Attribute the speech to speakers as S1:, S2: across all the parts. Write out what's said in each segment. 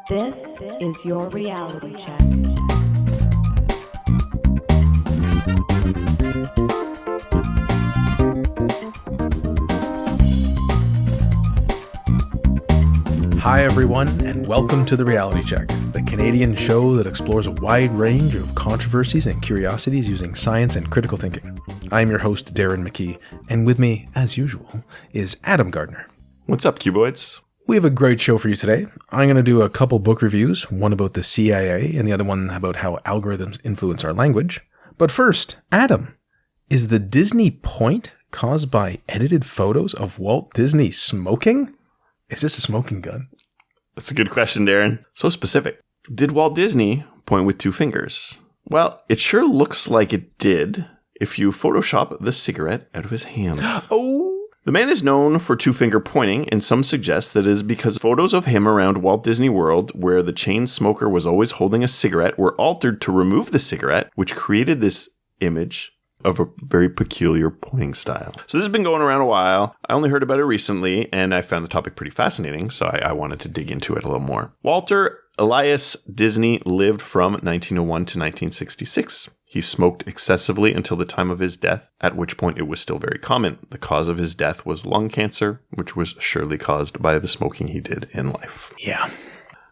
S1: This is your reality check.
S2: Hi everyone, and welcome to The Reality Check, the Canadian show that explores a wide range of controversies and curiosities using science and critical thinking. I'm your host, Darren McKee, and with me, as usual, is Adam Gardner.
S3: What's up, Cuboids?
S2: We have a great show for you today. I'm going to do a couple book reviews, one about the CIA and the other one about how algorithms influence our language. But first, Adam, is the Disney point caused by edited photos of Walt Disney smoking? Is this a smoking gun?
S3: That's a good question, Darren. So specific. Did Walt Disney point with two fingers? Well, it sure looks like it did if you Photoshop the cigarette out of his hands.
S2: Oh!
S3: The man is known for two-finger pointing, and some suggest that it is because photos of him around Walt Disney World, where the chain smoker was always holding a cigarette, were altered to remove the cigarette, which created this image of a very peculiar pointing style. So this has been going around a while. I only heard about it recently, and I found the topic pretty fascinating, so I wanted to dig into it a little more. Walter Elias Disney lived from 1901 to 1966. He smoked excessively until the time of his death, at which point it was still very common. The cause of his death was lung cancer, which was surely caused by the smoking he did in life.
S2: Yeah.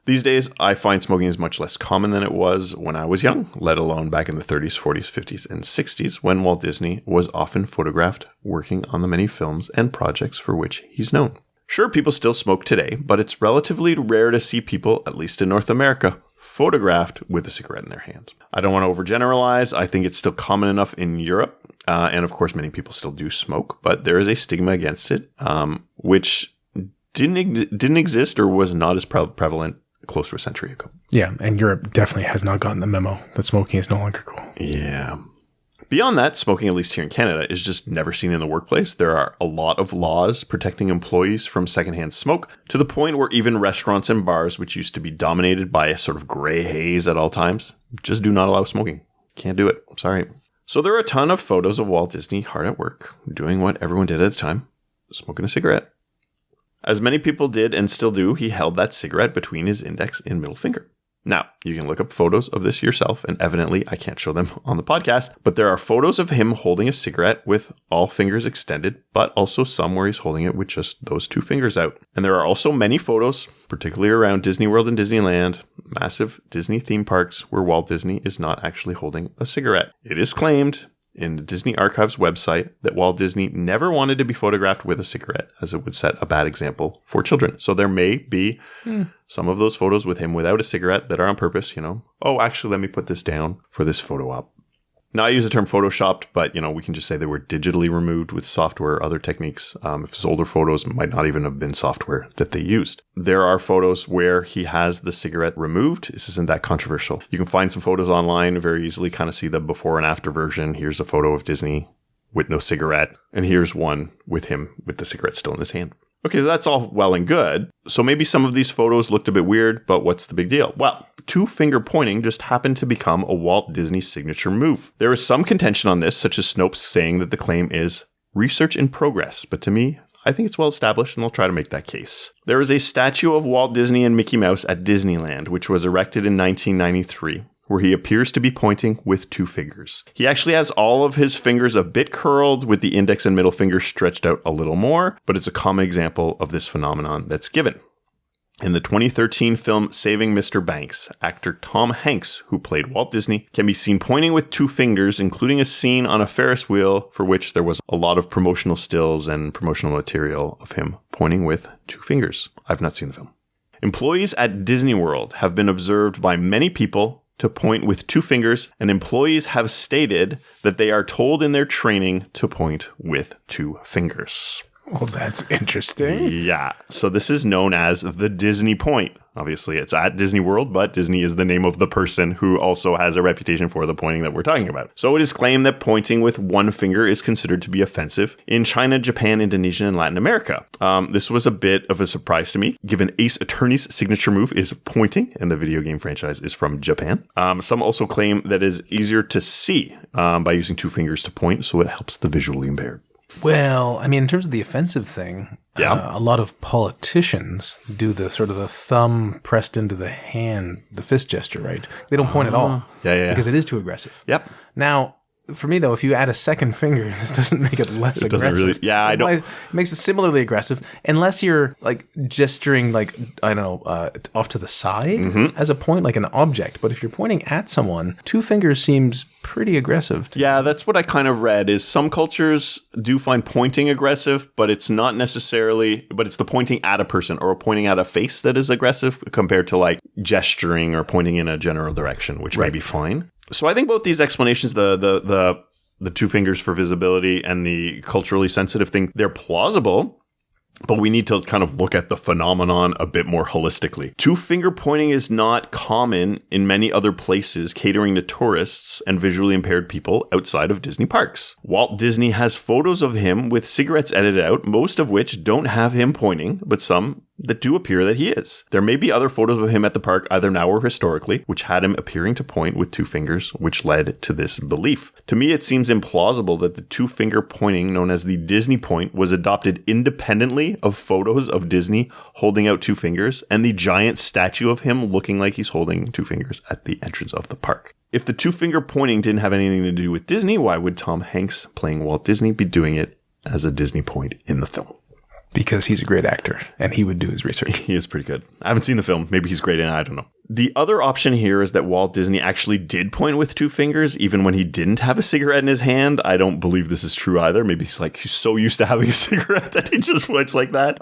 S3: These days, I find smoking is much less common than it was when I was young, let alone back in the 30s, 40s, 50s, and 60s, when Walt Disney was often photographed working on the many films and projects for which he's known. Sure, people still smoke today, but it's relatively rare to see people, at least in North America, photographed with a cigarette in their hand. I don't want to overgeneralize. I think it's still common enough in Europe, and of course, many people still do smoke, but there is a stigma against it, which didn't exist or was not as prevalent close to a century ago.
S2: Yeah, and Europe definitely has not gotten the memo that smoking is no longer cool.
S3: Yeah. Beyond that, smoking, at least here in Canada, is just never seen in the workplace. There are a lot of laws protecting employees from secondhand smoke, to the point where even restaurants and bars, which used to be dominated by a sort of gray haze at all times, just do not allow smoking. Can't do it. Sorry. So there are a ton of photos of Walt Disney hard at work, doing what everyone did at the time, smoking a cigarette. As many people did and still do, he held that cigarette between his index and middle finger. Now, you can look up photos of this yourself, and evidently I can't show them on the podcast, but there are photos of him holding a cigarette with all fingers extended, but also some where he's holding it with just those two fingers out. And there are also many photos, particularly around Disney World and Disneyland, massive Disney theme parks, where Walt Disney is not actually holding a cigarette. It is claimed in the Disney Archives website that Walt Disney never wanted to be photographed with a cigarette, as it would set a bad example for children. So there may be some of those photos with him without a cigarette that are on purpose, oh, actually, let me put this down for this photo op. Now, I use the term photoshopped, but, we can just say they were digitally removed with software or other techniques. If it's older photos, might not even have been software that they used. There are photos where he has the cigarette removed. This isn't that controversial. You can find some photos online very easily, kind of see the before and after version. Here's a photo of Disney with no cigarette, and here's one with him with the cigarette still in his hand. Okay, so that's all well and good. So maybe some of these photos looked a bit weird, but what's the big deal? Well, two-finger pointing just happened to become a Walt Disney signature move. There is some contention on this, such as Snopes saying that the claim is research in progress, but to me, I think it's well established, and I'll try to make that case. There is a statue of Walt Disney and Mickey Mouse at Disneyland, which was erected in 1993. Where he appears to be pointing with two fingers. He actually has all of his fingers a bit curled, with the index and middle finger stretched out a little more, but it's a common example of this phenomenon that's given. In the 2013 film Saving Mr. Banks, actor Tom Hanks, who played Walt Disney, can be seen pointing with two fingers, including a scene on a Ferris wheel for which there was a lot of promotional stills and promotional material of him pointing with two fingers. I've not seen the film. Employees at Disney World have been observed by many people to point with two fingers, and employees have stated that they are told in their training to point with two fingers.
S2: Well, that's interesting.
S3: Yeah. So this is known as the Disney point. Obviously, it's at Disney World, but Disney is the name of the person who also has a reputation for the pointing that we're talking about. So it is claimed that pointing with one finger is considered to be offensive in China, Japan, Indonesia, and Latin America. This was a bit of a surprise to me, given Ace Attorney's signature move is pointing, and the video game franchise is from Japan. Some also claim that it is easier to see by using two fingers to point, so it helps the visually impaired.
S2: Well, I mean, in terms of the offensive thing, a lot of politicians do the sort of the thumb pressed into the hand, the fist gesture, right? They don't point at all.
S3: Yeah.
S2: Because it is too aggressive.
S3: Yep.
S2: Now, for me, though, if you add a second finger, this doesn't make it less aggressive.
S3: I don't.
S2: It makes it similarly aggressive, unless you're like gesturing, like, I don't know, off to the side as a point, like an object. But if you're pointing at someone, 2 fingers seems pretty aggressive.
S3: Yeah, that's what I kind of read, is some cultures do find pointing aggressive, but it's not necessarily, but it's the pointing at a person or pointing at a face that is aggressive compared to like gesturing or pointing in a general direction, which may be fine. So I think both these explanations, the 2 fingers for visibility and the culturally sensitive thing, they're plausible, but we need to kind of look at the phenomenon a bit more holistically. 2-finger pointing is not common in many other places catering to tourists and visually impaired people outside of Disney parks. Walt Disney has photos of him with cigarettes edited out, most of which don't have him pointing, but some that do appear that he is. There may be other photos of him at the park, either now or historically, which had him appearing to point with 2 fingers, which led to this belief. To me, it seems implausible that the 2-finger pointing, known as the Disney point, was adopted independently of photos of Disney holding out 2 fingers and the giant statue of him looking like he's holding 2 fingers at the entrance of the park. If the 2-finger pointing didn't have anything to do with Disney, why would Tom Hanks playing Walt Disney be doing it as a Disney point in the film?
S2: Because he's a great actor, and he would do his research.
S3: He is pretty good. I haven't seen the film. Maybe he's great in it. I don't know. The other option here is that Walt Disney actually did point with 2 fingers, even when he didn't have a cigarette in his hand. I don't believe this is true either. Maybe he's so used to having a cigarette that he just points like that.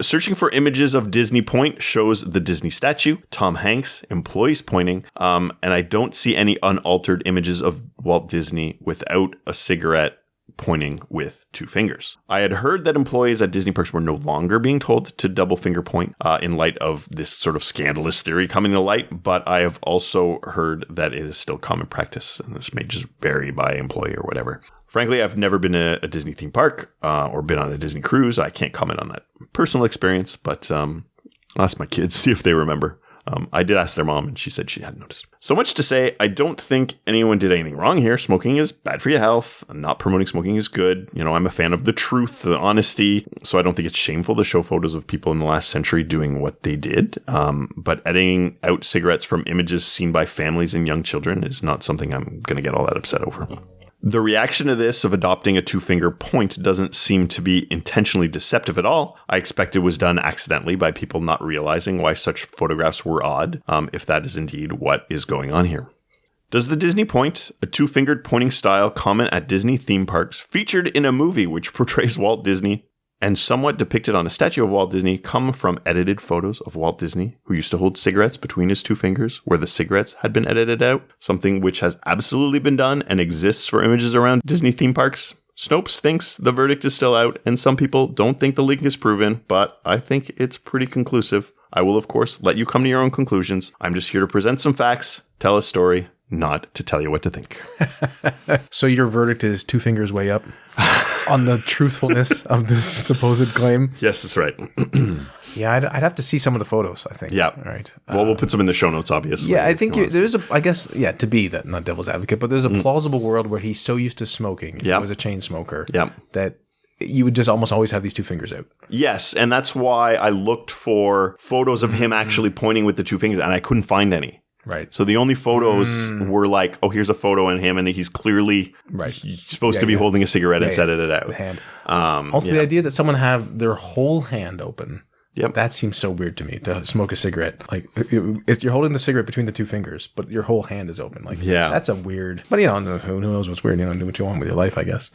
S3: Searching for images of Disney point shows the Disney statue, Tom Hanks, employees pointing, and I don't see any unaltered images of Walt Disney without a cigarette pointing with 2 fingers. I had heard that employees at Disney parks were no longer being told to double finger point in light of this sort of scandalous theory coming to light, but I have also heard that it is still common practice, and this may just vary by employee or whatever. Frankly, I've never been to a Disney theme park or been on a Disney cruise. I can't comment on that personal experience, but I'll ask my kids, see if they remember. I did ask their mom, and she said she hadn't noticed. So much to say, I don't think anyone did anything wrong here. Smoking is bad for your health. Not promoting smoking is good. You know, I'm a fan of the truth, the honesty. So I don't think it's shameful to show photos of people in the last century doing what they did. But editing out cigarettes from images seen by families and young children is not something I'm going to get all that upset over. The reaction to this of adopting a 2-finger point doesn't seem to be intentionally deceptive at all. I expect it was done accidentally by people not realizing why such photographs were odd, if that is indeed what is going on here. Does the Disney point, a 2-fingered pointing style common at Disney theme parks, featured in a movie which portrays Walt Disney and somewhat depicted on a statue of Walt Disney, come from edited photos of Walt Disney, who used to hold cigarettes between his 2 fingers, where the cigarettes had been edited out, something which has absolutely been done and exists for images around Disney theme parks? Snopes thinks the verdict is still out, and some people don't think the link is proven, but I think it's pretty conclusive. I will, of course, let you come to your own conclusions. I'm just here to present some facts, tell a story, not to tell you what to think.
S2: So your verdict is 2 fingers way up on the truthfulness of this supposed claim?
S3: Yes, that's right.
S2: Yeah, I'd have to see some of the photos, I think.
S3: Yeah.
S2: All right.
S3: Well, we'll put some in the show notes, obviously.
S2: Yeah, I think there's to be that, not devil's advocate, but there's a plausible world where he's so used to smoking, if he was a chain smoker, that you would just almost always have these 2 fingers out.
S3: Yes, and that's why I looked for photos of him actually pointing with the 2 fingers, and I couldn't find any.
S2: Right.
S3: So the only photos were like, oh, here's a photo of him, and he's clearly supposed to be holding a cigarette and set it out.
S2: The hand. Also, the idea that someone have their whole hand open, that seems so weird to me, to smoke a cigarette. Like, if you're holding the cigarette between the 2 fingers, but your whole hand is open. Like, that's a weird... But, who knows what's weird? Do what you want with your life, I guess.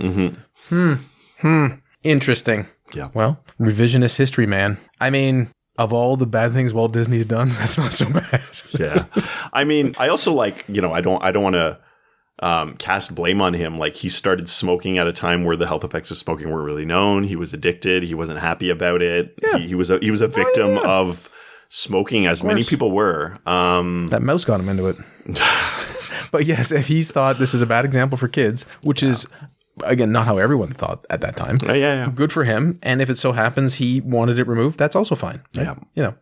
S2: Interesting.
S3: Yeah.
S2: Well, revisionist history, man. I mean... Of all the bad things Walt Disney's done, that's not so bad.
S3: Yeah. I mean, I also I don't want to cast blame on him. Like, he started smoking at a time where the health effects of smoking weren't really known. He was addicted. He wasn't happy about it. Yeah. He was a victim of smoking, as many people were.
S2: That mouse got him into it. But yes, if he's thought this is a bad example for kids, which is... Again, not how everyone thought at that time. Good for him. And if it so happens he wanted it removed, that's also fine. Right? Yeah.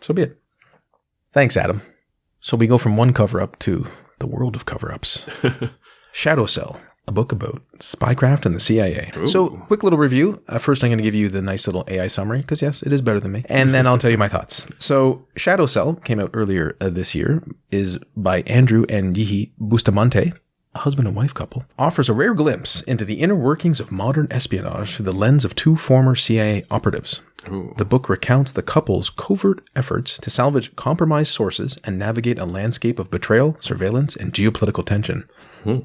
S2: So be it. Thanks, Adam. So we go from one cover-up to the world of cover-ups. Shadow Cell, a book about spycraft and the CIA.
S3: Ooh.
S2: So, quick little review. First, I'm going to give you the nice little AI summary, because yes, it is better than me. And then I'll tell you my thoughts. So, Shadow Cell came out earlier this year, is by Andrew and Yihi Bustamante, a husband and wife couple, offers a rare glimpse into the inner workings of modern espionage through the lens of two former CIA operatives.
S3: Ooh.
S2: The book recounts the couple's covert efforts to salvage compromised sources and navigate a landscape of betrayal, surveillance, and geopolitical tension.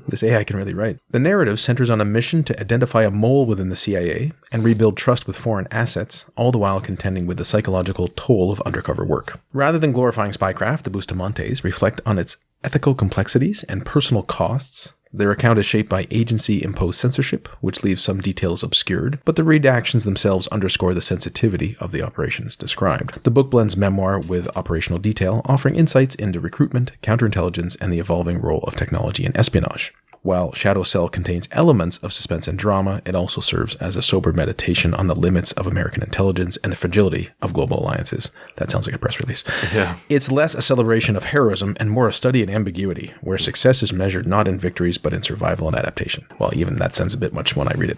S2: This AI can really write. The narrative centers on a mission to identify a mole within the CIA and rebuild trust with foreign assets, all the while contending with the psychological toll of undercover work. Rather than glorifying spycraft, the Bustamantes reflect on its ethical complexities and personal costs. Their account is shaped by agency-imposed censorship, which leaves some details obscured, but the redactions themselves underscore the sensitivity of the operations described. The book blends memoir with operational detail, offering insights into recruitment, counterintelligence, and the evolving role of technology in espionage. While Shadow Cell contains elements of suspense and drama, it also serves as a sober meditation on the limits of American intelligence and the fragility of global alliances. That sounds like a press release. Yeah. It's less a celebration of heroism and more a study in ambiguity, where success is measured not in victories, but in survival and adaptation. Well, even that sounds a bit much when I read it.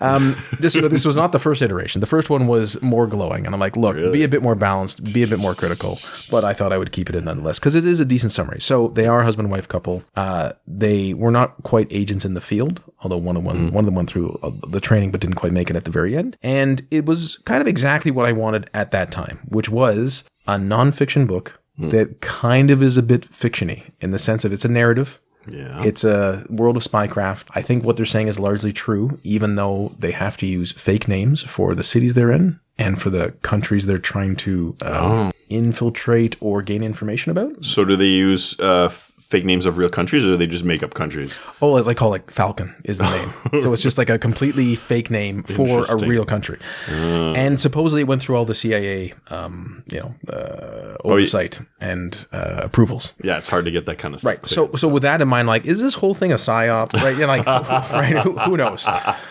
S2: Just so you know, this was not the first iteration. The first one was more glowing, and I'm like, look, be a bit more balanced, be a bit more critical, but I thought I would keep it in nonetheless, because it is a decent summary. So they are a husband and wife couple. They were not quite agents in the field, although one of them went through the training but didn't quite make it at the very end. And it was kind of exactly what I wanted at that time, which was a nonfiction book that kind of is a bit fiction-y in the sense of it's a narrative. Yeah. It's a world of spycraft. I think what they're saying is largely true, even though they have to use fake names for the cities they're in and for the countries they're trying to infiltrate or gain information about.
S3: So do they use fake names of real countries, or do they just make up countries?
S2: Oh, as I call it, Falcon is the name. So it's just like a completely fake name for a real country. And supposedly it went through all the CIA, oversight and approvals.
S3: Yeah, it's hard to get that kind of stuff.
S2: Right. So with that in mind, like, is this whole thing a psyop? Right. You're like, right? Who knows?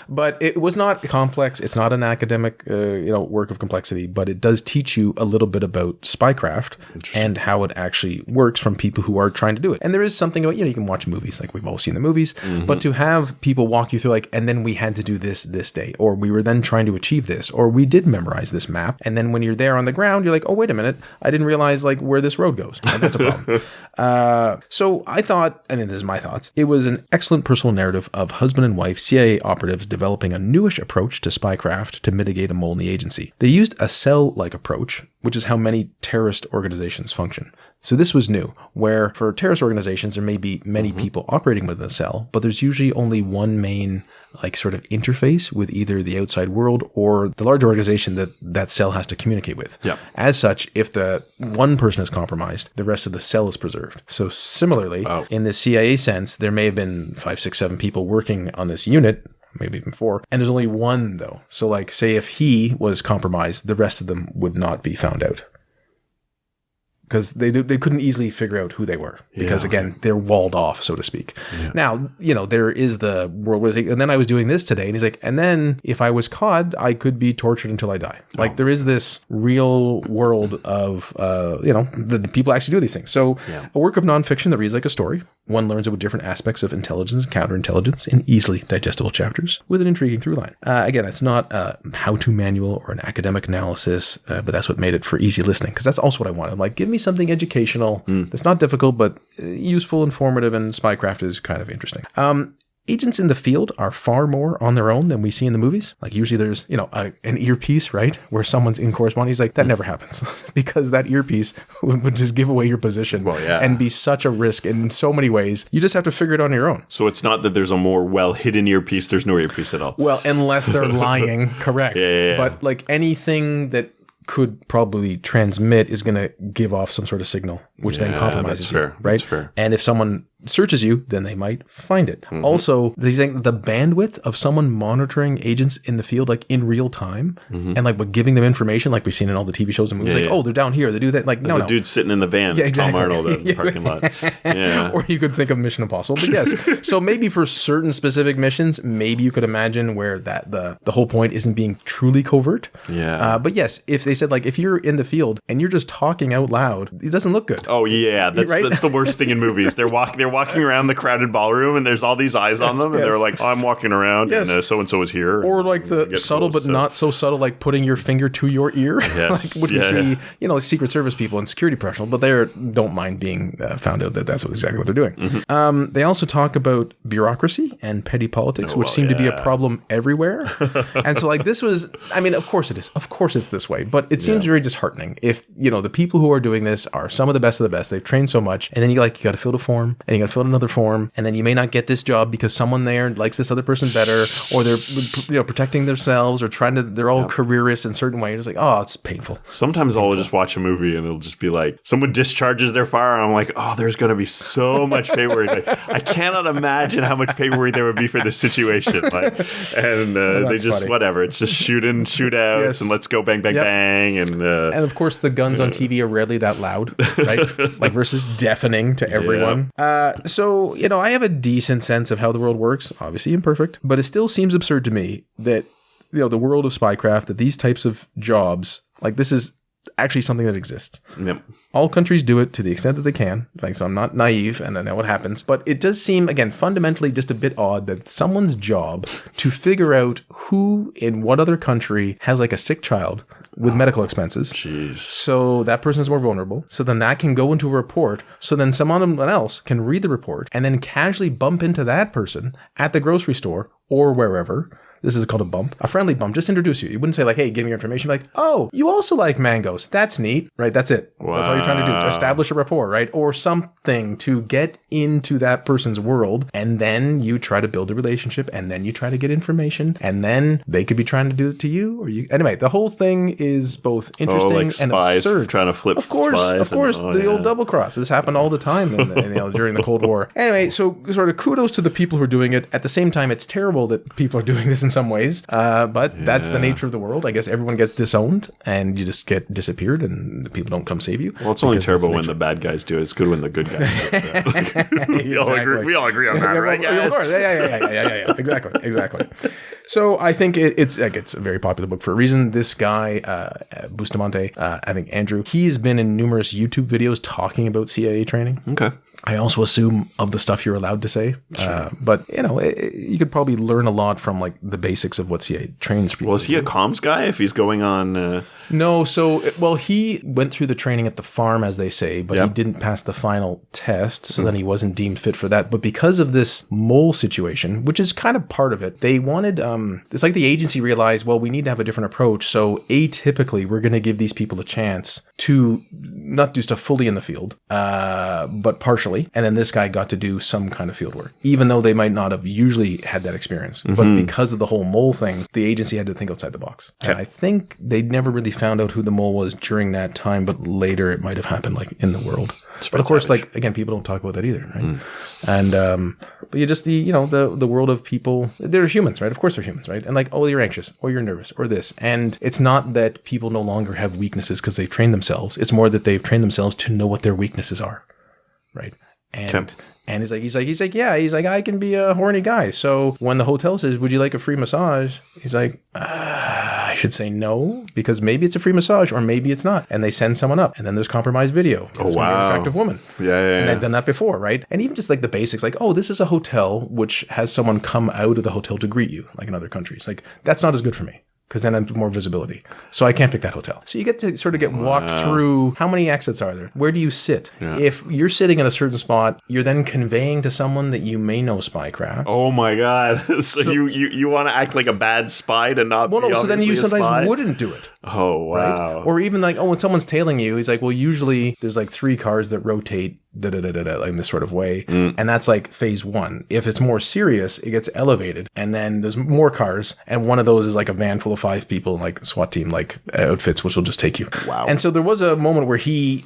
S2: But it was not complex. It's not an academic, work of complexity, but it does teach you a little bit about spycraft and how it actually works from people who are trying to do it. And there is something about, you can watch movies, like we've all seen the movies, but to have people walk you through like, and then we had to do this day, or we were then trying to achieve this, or we did memorize this map. And then when you're there on the ground, you're like, oh, wait a minute, I didn't realize like where this road goes. And that's a problem. So I thought, and this is my thoughts, it was an excellent personal narrative of husband and wife CIA operatives developing a newish approach to spycraft to mitigate a mole in the agency. They used a cell-like approach, which is how many terrorist organizations function. So this was new, where for terrorist organizations, there may be many people operating within a cell, but there's usually only one main like sort of interface with either the outside world or the larger organization that cell has to communicate with. Yep. As such, if the one person is compromised, the rest of the cell is preserved. So similarly, in the CIA sense, there may have been 5, 6, 7 people working on this unit, maybe even 4, and there's only one though. So like, say if he was compromised, the rest of them would not be found out. Because they couldn't easily figure out who they were. Because, again, they're walled off, so to speak. Yeah. Now, there is the world where and then I was doing this today, and he's like, and then if I was caught, I could be tortured until I die. Like, there is this real world of, the people actually do these things. So, a work of nonfiction that reads like a story. One learns about different aspects of intelligence and counterintelligence in easily digestible chapters with an intriguing through line. Again, it's not a how-to manual or an academic analysis, but that's what made it for easy listening, because that's also what I wanted. Like, give me something educational that's not difficult, but useful, informative, and spycraft is kind of interesting. Agents in the field are far more on their own than we see in the movies. Like usually there's, an earpiece, right? Where someone's in correspondence. He's like, that never happens because that earpiece would just give away your position and be such a risk in so many ways. You just have to figure it on your own.
S3: So it's not that there's a more well-hidden earpiece. There's no earpiece at all.
S2: Well, unless they're lying, correct. Yeah. But like anything that could probably transmit is going to give off some sort of signal, which then compromises you, right? That's fair. And if someone searches you, then they might find it. Also, they're saying the bandwidth of someone monitoring agents in the field, like in real time, and like giving them information, like we've seen in all the TV shows and movies, oh, they're down here, they do that. Like, no.
S3: The dude's sitting in the van. It's Tom Arnold in the parking lot. Yeah.
S2: Or you could think of Mission Impossible, but yes. So maybe for certain specific missions, maybe you could imagine where that the whole point isn't being truly covert. Yeah. But yes, if they said like, if you're in the field and you're just talking out loud, it doesn't look good.
S3: Oh yeah, that's the worst thing in movies. They're walking walking around the crowded ballroom and there's all these eyes on them, and they're like, oh, I'm walking around, and so-and-so is here.
S2: Or like the subtle but not so subtle, like putting your finger to your ear.
S3: Yes.
S2: Like what we see, Secret Service people and security professionals, but they don't mind being found out that that's exactly what they're doing. Mm-hmm. They also talk about bureaucry and petty politics, which seem to be a problem everywhere. And so like this was, I mean, of course it is. Of course it's this way, but it seems very disheartening if, the people who are doing this are some of the best. They've trained so much, and then you got to fill a form, and you got to fill out another form, and then you may not get this job because someone there likes this other person better, or they're protecting themselves, or they're all careerists in certain ways. It's like, oh, it's painful.
S3: Sometimes I'll just watch a movie and it'll just be like someone discharges their fire, and I'm like, oh, there's going to be so much paperwork. Like, I cannot imagine how much paperwork there would be for this situation. Like, and they just funny. Whatever. It's just shootouts, and let's go bang bang bang, and
S2: of course the guns on TV are rarely that loud, right? Like versus deafening to everyone. So, I have a decent sense of how the world works, obviously imperfect, but it still seems absurd to me that, the world of spycraft, that these types of jobs, like this is actually something that exists.
S3: Yep.
S2: All countries do it to the extent that they can. Like, so I'm not naive and I know what happens, but it does seem, again, fundamentally just a bit odd that someone's job to figure out who in what other country has like a sick child with medical expenses.
S3: Jeez.
S2: So that person is more vulnerable. So then that can go into a report. So then someone else can read the report and then casually bump into that person at the grocery store or wherever. This is called a bump, a friendly bump. Just introduce you. You wouldn't say like, hey, give me your information. Like, oh, you also like mangoes. That's neat, right? That's it. Wow. That's all you're trying to do. Establish a rapport, right? Or something to get into that person's world. And then you try to build a relationship, and then you try to get information, and then they could be trying to do it to you, or you. Anyway, the whole thing is both interesting and absurd.
S3: Trying to flip.
S2: Of course, the old double cross. This happened all the time during the Cold War. Anyway, so sort of kudos to the people who are doing it. At the same time, it's terrible that people are doing this in some ways, but that's the nature of the world. I guess everyone gets disowned, and you just get disappeared, and people don't come save you.
S3: Well, it's only terrible when the bad guys do it. It's good when the good guys do it. We all agree on that, right?
S2: Of course. Yeah. Exactly. So I think it's a very popular book for a reason. This guy, Bustamante, I think Andrew, he's been in numerous YouTube videos talking about CIA training.
S3: Okay.
S2: I also assume of the stuff you're allowed to say. Sure. But, you could probably learn a lot from like the basics of what CIA trains people.
S3: Well, is he a comms guy if he's going on?
S2: No. So, he went through the training at the farm, as they say, but he didn't pass the final test. So then he wasn't deemed fit for that. But because of this mole situation, which is kind of part of it, they wanted, it's like the agency realized, well, we need to have a different approach. So atypically, we're going to give these people a chance to not do stuff fully in the field, but partially. And then this guy got to do some kind of field work, even though they might not have usually had that experience. Mm-hmm. But because of the whole mole thing, the agency had to think outside the box. Okay. And I think they never really found out who the mole was during that time, but later it might have happened like in the world. But of course, like, again, people don't talk about that either, right? And, but you just, the world of people, they're humans, right? Of course they're humans, right? And like, oh, you're anxious, or you're nervous, or this. And it's not that people no longer have weaknesses because they've trained themselves. It's more that they've trained themselves to know what their weaknesses are, right? And he's like, I can be a horny guy. So when the hotel says, would you like a free massage? He's like, I should say no, because maybe it's a free massage or maybe it's not. And they send someone up, and then there's compromised video.
S3: Oh, wow.
S2: An attractive woman.
S3: Yeah.
S2: And they've done that before, right? And even just like the basics, like, oh, this is a hotel which has someone come out of the hotel to greet you, like in other countries. Like, that's not as good for me, because then I'm more visibility. So I can't pick that hotel. So you get to sort of get walked through how many exits are there? Where do you sit? Yeah. If you're sitting in a certain spot, you're then conveying to someone that you may know spycraft.
S3: Oh my God. So you want to act like a bad spy to not be obviously
S2: so then you sometimes
S3: spy?
S2: Wouldn't do it.
S3: Oh, wow.
S2: Right? Or even like, when someone's tailing you, he's like, well, usually there's like 3 cars that rotate like in this sort of way. And that's like phase 1. If it's more serious, it gets elevated. And then there's more cars. And one of those is like a van full of 5 people, like SWAT team, like outfits, which will just take you.
S3: Wow.
S2: And so there was a moment where he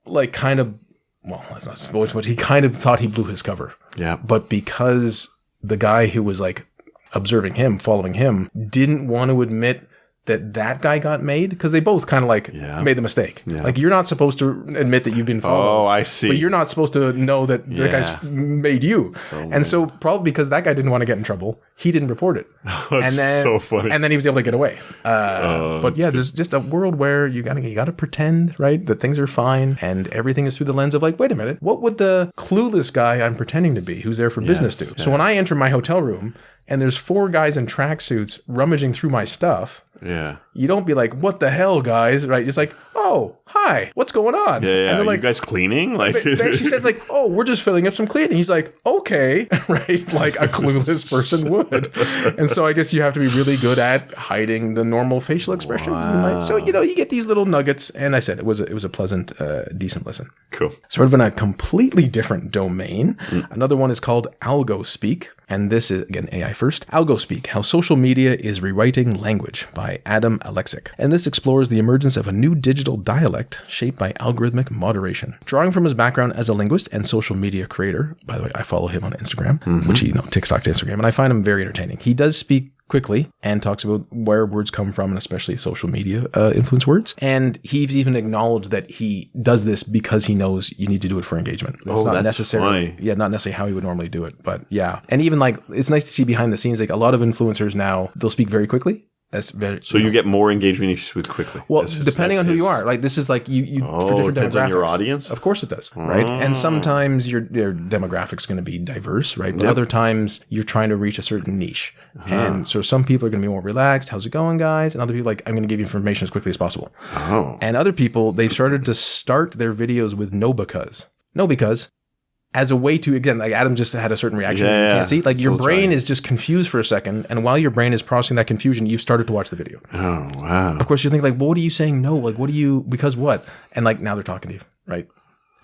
S2: that's not spoilers, but he kind of thought he blew his cover.
S3: Yeah.
S2: But because the guy who was like observing him, following him, didn't want to admit that guy got made, because they both kind of like made the mistake.
S3: Yeah.
S2: Like, you're not supposed to admit that you've been followed.
S3: Oh, I see.
S2: But you're not supposed to know that the guy's made you. And so probably because that guy didn't want to get in trouble, he didn't report it.
S3: That's so funny.
S2: And then he was able to get away. But yeah, there's just a world where you gotta pretend, right, that things are fine, and everything is through the lens of like, wait a minute, what would the clueless guy I'm pretending to be, who's there for business, do? So when I enter my hotel room and there's 4 guys in tracksuits rummaging through my stuff, you don't be like, what the hell, guys, right? It's like, oh, hi, what's going on?
S3: Yeah,
S2: and they're like,
S3: you guys cleaning? Like,
S2: she says like, oh, we're just filling up some cleaning. He's like, okay, right? Like a clueless person would. And so I guess you have to be really good at hiding the normal facial expression. So, you get these little nuggets. And I said it was a pleasant, decent listen.
S3: Cool.
S2: Sort of in a completely different domain. Another one is called Algospeak. And this is, again, AI first. Algospeak, How Social Media is Rewriting Language by Adam Alexic. And this explores the emergence of a new digital dialect shaped by algorithmic moderation. Drawing from his background as a linguist and social media creator, by the way, I follow him on Instagram, which he, TikTok to Instagram, and I find him very entertaining. He does speak quickly and talks about where words come from, and especially social media influence words. And he's even acknowledged that he does this because he knows you need to do it for engagement. It's not necessarily, funny. Not necessarily how he would normally do it, but yeah. And even like, it's nice to see behind the scenes, like a lot of influencers now, they'll speak very quickly. So you
S3: get more engagement if you speak quickly.
S2: Well, depending on who you are. Like, this is like you for different
S3: depends
S2: demographics.
S3: On your audience?
S2: Of course it does, right? And sometimes your demographic's going to be diverse, right? But other times you're trying to reach a certain niche. And so some people are going to be more relaxed. How's it going, guys? And other people like, I'm going to give you information as quickly as possible. And other people, they've started to start their videos with no because. As a way to, again, like Adam just had a certain reaction you can't see. Like, your brain is just confused for a second, and while your brain is processing that confusion, you've started to watch the video.
S3: Oh, wow.
S2: Of course, you think like, well, what are you saying no? Like, because what? And like, now they're talking to you, right?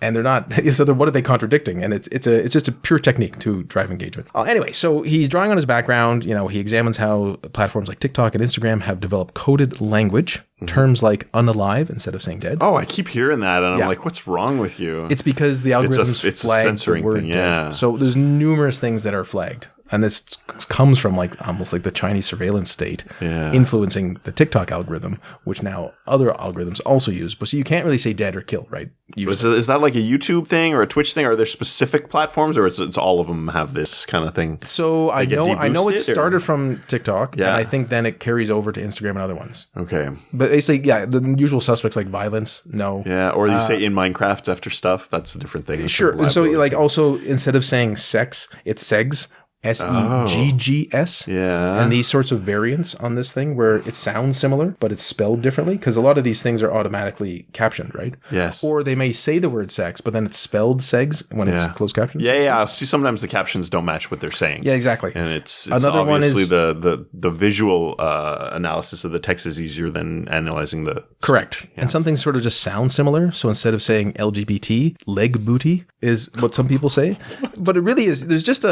S2: And they're not, so what are they contradicting? And it's just a pure technique to drive engagement. Anyway, so he's drawing on his background. He examines how platforms like TikTok and Instagram have developed coded language, terms like unalive instead of saying dead.
S3: Oh, I keep hearing that, and I'm like, what's wrong with you?
S2: It's because the algorithms
S3: it's
S2: flag
S3: a censoring
S2: the word
S3: thing,
S2: dead. So there's numerous things that are flagged. And this comes from like almost like the Chinese surveillance state influencing the TikTok algorithm, which now other algorithms also use. But so you can't really say dead or kill, right?
S3: Is that like a YouTube thing or a Twitch thing? Are there specific platforms, or it's all of them have this kind of thing?
S2: So I know it started from TikTok, and I think then it carries over to Instagram and other ones. Okay. But they say, the usual suspects like violence, no.
S3: Yeah, or you say in Minecraft after stuff, that's a different thing.
S2: Sure. And so like also, instead of saying sex, it's segs. SEGGS.
S3: Yeah.
S2: And these sorts of variants on this thing where it sounds similar, but it's spelled differently, because a lot of these things are automatically captioned, right?
S3: Yes.
S2: Or they may say the word sex, but then it's spelled segs when it's closed captions.
S3: Yeah. See, sometimes the captions don't match what they're saying.
S2: Yeah, exactly.
S3: And it's another obviously one is the visual analysis of the text is easier than analyzing the
S2: correct.
S3: Speech.
S2: Yeah. And some things sort of just sound similar. So instead of saying LGBT, leg booty is what some people say. But it really is, there's just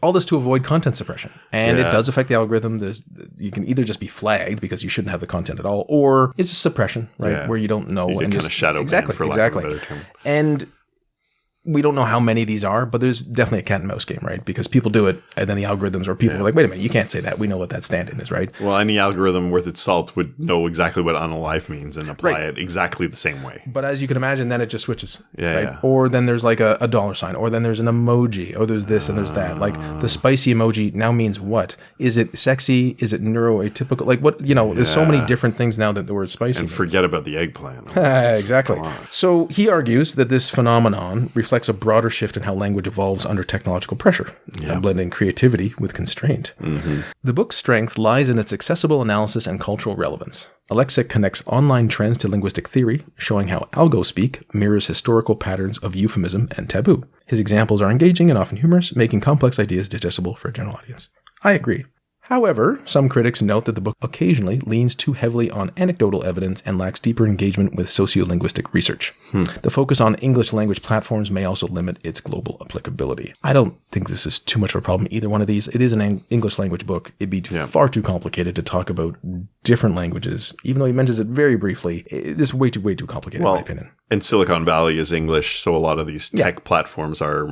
S2: all this to avoid content suppression. And it does affect the algorithm. You can either just be flagged because you shouldn't have the content at all, or it's just suppression, right? Yeah. Where you don't know.
S3: You
S2: and
S3: kind of shadow ban, for lack of a better term.
S2: And we don't know how many these are, but there's definitely a cat and mouse game, right? Because people do it, and then the algorithms or people are like, wait a minute, you can't say that. We know what that stand-in is, right?
S3: Well, any algorithm worth its salt would know exactly what unalive means and apply it exactly the same way.
S2: But as you can imagine, then it just switches.
S3: Yeah,
S2: right? Or then there's like a dollar sign, or then there's an emoji, or there's this and there's that. Like the spicy emoji now means what? Is it sexy? Is it neuroatypical? Like what, there's so many different things now that the word spicy
S3: and
S2: means.
S3: Forget about the eggplant.
S2: Exactly. So he argues that this phenomenon reflects a broader shift in how language evolves under technological pressure, blending creativity with constraint. Mm-hmm. The book's strength lies in its accessible analysis and cultural relevance. Alexic connects online trends to linguistic theory, showing how algospeak mirrors historical patterns of euphemism and taboo. His examples are engaging and often humorous, making complex ideas digestible for a general audience. I agree. However, some critics note that the book occasionally leans too heavily on anecdotal evidence and lacks deeper engagement with sociolinguistic research. The focus on English language platforms may also limit its global applicability. I don't think this is too much of a problem, either one of these. It is an English language book. It'd be far too complicated to talk about different languages. Even though he mentions it very briefly, it's way too complicated, in my opinion.
S3: And Silicon Valley is English, so a lot of these tech platforms are,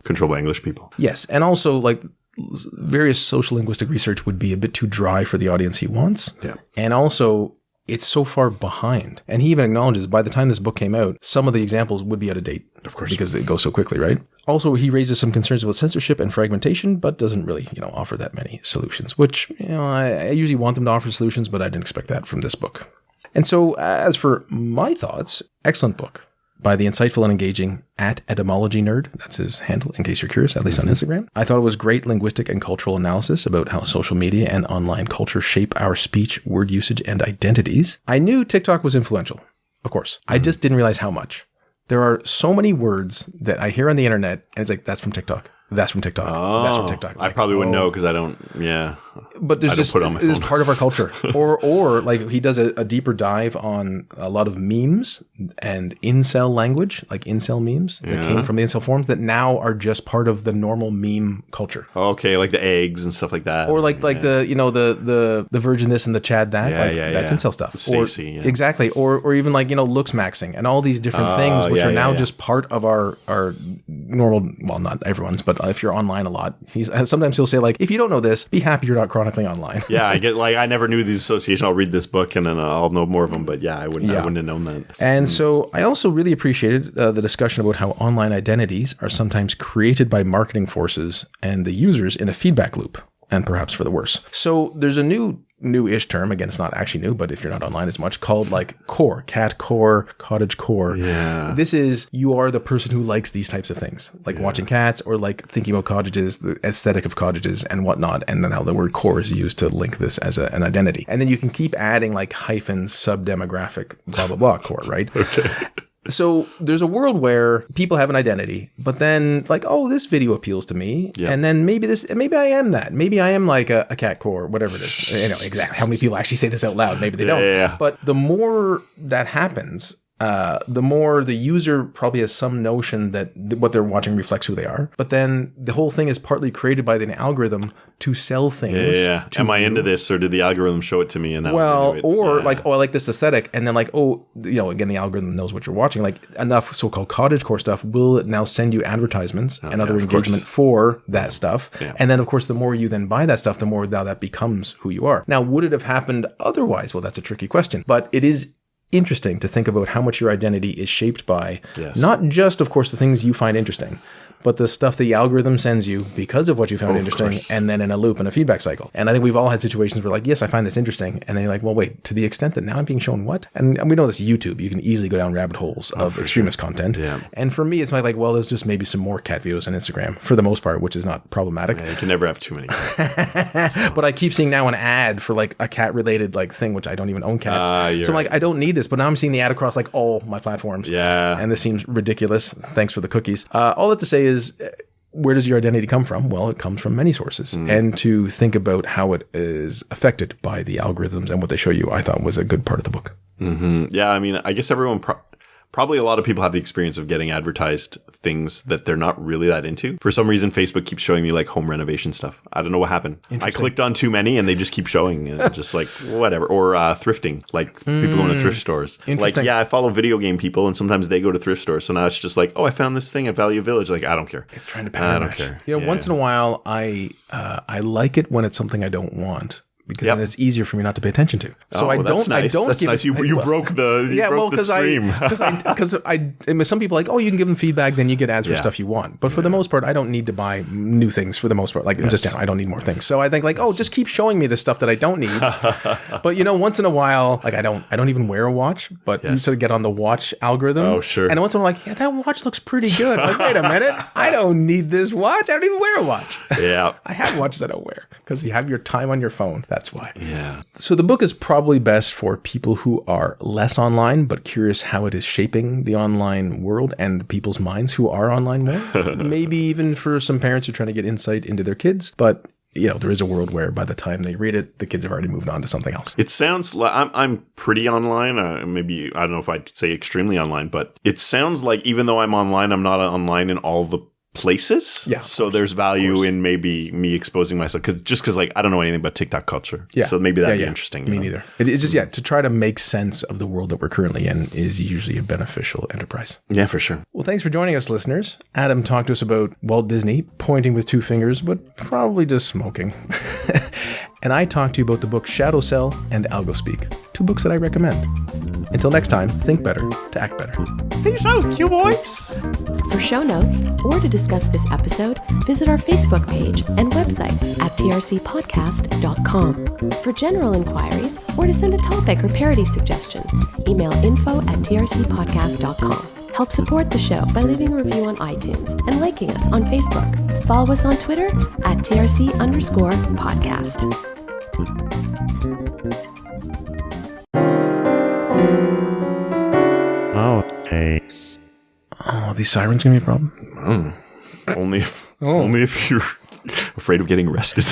S3: controlled by English people.
S2: Yes, and also, like, various social linguistic research would be a bit too dry for the audience he wants.
S3: Yeah.
S2: And also, it's so far behind. And he even acknowledges by the time this book came out, some of the examples would be out of date.
S3: Of course.
S2: Because it goes so quickly, right? Also, he raises some concerns about censorship and fragmentation, but doesn't really, offer that many solutions, which, I usually want them to offer solutions, but I didn't expect that from this book. And so, as for my thoughts, excellent book by the insightful and engaging @etymology_nerd. That's his handle, in case you're curious, at least on Instagram. I thought it was great linguistic and cultural analysis about how social media and online culture shape our speech, word usage, and identities. I knew TikTok was influential, of course. I just didn't realize how much. There are so many words that I hear on the internet, and it's like, that's from TikTok. That's from TikTok. That's from TikTok.
S3: I probably wouldn't know because I don't,
S2: But there's just, it is part of our culture. or like he does a deeper dive on a lot of memes and incel language, like incel memes that came from the incel forums that now are just part of the normal meme culture.
S3: Okay, like the eggs and stuff like that.
S2: Or like the virgin this and the Chad that. That's incel stuff.
S3: Stacey.
S2: Exactly. Or even like, looks maxing and all these different things which are now just part of our normal, well, not everyone's, but if you're online a lot, sometimes he'll say like, if you don't know this, be happy you're not chronicling online.
S3: Yeah, I get like, I never knew these associations. I'll read this book and then I'll know more of them. But I wouldn't have known that.
S2: And so I also really appreciated the discussion about how online identities are sometimes created by marketing forces and the users in a feedback loop, and perhaps for the worse. So there's a new-ish term, again, it's not actually new, but if you're not online as much, called like core, cat core, cottage core.
S3: Yeah.
S2: This is, you are the person who likes these types of things, like watching cats or like thinking about cottages, the aesthetic of cottages and whatnot. And then how the word core is used to link this as an identity. And then you can keep adding like hyphens, sub-demographic, blah, blah, blah, core, right?
S3: Okay.
S2: So there's a world where people have an identity, but then like, oh, this video appeals to me. Yeah. And then maybe I am that. Maybe I am like a cat core, whatever it is. Exactly how many people actually say this out loud. Maybe they don't.
S3: Yeah.
S2: But the more that happens, the more the user probably has some notion that what they're watching reflects who they are. But then the whole thing is partly created by an algorithm to sell things.
S3: Yeah. Am I into this, or did the algorithm show it to me? And
S2: like, oh, I like this aesthetic. And then like, oh, again, the algorithm knows what you're watching. Like enough so-called cottagecore stuff will now send you advertisements and other engagement for that stuff. Yeah. And then of course, the more you then buy that stuff, the more now that becomes who you are. Now, would it have happened otherwise? Well, that's a tricky question, but it is interesting to think about how much your identity is shaped by not just, of course, the things you find interesting, but the stuff the algorithm sends you because of what you found interesting, and then in a loop and a feedback cycle. And I think we've all had situations where like, yes, I find this interesting. And then you're like, well, wait, to the extent that now I'm being shown what? And we know this YouTube, you can easily go down rabbit holes of extremist content. Yeah. And for me, it's like, well, there's just maybe some more cat videos on Instagram for the most part, which is not problematic.
S3: Yeah, you can never have too many.
S2: But I keep seeing now an ad for like a cat related like thing, which I don't even own cats. So I'm like, I don't need this, but now I'm seeing the ad across like all my platforms.
S3: Yeah.
S2: And this seems ridiculous. Thanks for the cookies. All that to say is, where does your identity come from? Well, it comes from many sources. And to think about how it is affected by the algorithms and what they show you, I thought was a good part of the book.
S3: Mm-hmm. Yeah, I mean, I guess everyone... Probably a lot of people have the experience of getting advertised things that they're not really that into. For some reason, Facebook keeps showing me like home renovation stuff. I don't know what happened. I clicked on too many and they just keep showing just like whatever. Or thrifting, like people going to thrift stores. Like, I follow video game people and sometimes they go to thrift stores. So now it's just like, oh, I found this thing at Value Village. Like, I don't care.
S2: It's trying to pattern match. I don't care. Once in a while, I like it when it's something I don't want. Because then it's easier for me not to pay attention to. So I don't.
S3: Nice.
S2: I don't.
S3: That's
S2: give
S3: nice. You broke the stream.
S2: Because some people are like, oh, you can give them feedback, then you get ads for stuff you want. But for the most part, I don't need to buy new things. For the most part, like just I don't need more things. So I think like, oh, just keep showing me the stuff that I don't need. But once in a while, like I don't even wear a watch, but you sort of get on the watch algorithm.
S3: Oh, sure.
S2: And once in a while, like, that watch looks pretty good. Like, wait a minute, I don't need this watch. I don't even wear a watch.
S3: Yeah,
S2: I have watches I don't wear because you have your time on your phone. That's why.
S3: Yeah.
S2: So the book is probably best for people who are less online, but curious how it is shaping the online world and the people's minds who are online more. Maybe even for some parents who are trying to get insight into their kids. But, there is a world where by the time they read it, the kids have already moved on to something else.
S3: It sounds like I'm pretty online. Maybe, I don't know if I'd say extremely online, but it sounds like even though I'm online, I'm not online in all the places.
S2: Yeah,
S3: so there's value in maybe me exposing myself because like I don't know anything about TikTok culture.
S2: Yeah.
S3: So maybe that'd be interesting.
S2: Me neither. It's just, to try to make sense of the world that we're currently in is usually a beneficial enterprise.
S3: Yeah, for sure.
S2: Well, thanks for joining us, listeners. Adam talked to us about Walt Disney pointing with 2 fingers, but probably just smoking. And I talked to you about the book Shadow Cell and Algospeak, 2 books that I recommend. Until next time, think better to act better.
S3: Peace out, cuboids!
S1: For show notes or to discuss this episode, visit our Facebook page and website at trcpodcast.com. For general inquiries or to send a topic or parody suggestion, email info@trcpodcast.com. Help support the show by leaving a review on iTunes and liking us on Facebook. Follow us on Twitter at TRC_podcast.
S4: Outtakes.
S2: Oh, these sirens gonna be a problem?
S3: Only if you're afraid of getting arrested.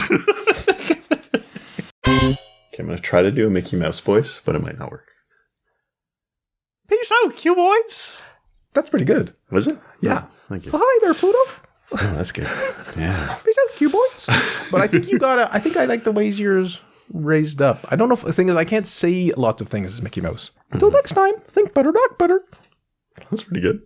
S3: Okay, I'm going to try to do a Mickey Mouse voice, but it might not work. Peace out, cuboids!
S2: That's pretty good.
S3: Was it?
S2: Yeah.
S3: Oh, thank you.
S2: Hi there, Pluto.
S3: Oh, that's good. Yeah.
S2: Peace out, cuboids. But I think I think I like the ways yours raised up. I don't know if the thing is I can't say lots of things as Mickey Mouse. Until next time, think better, not better.
S3: That's pretty good.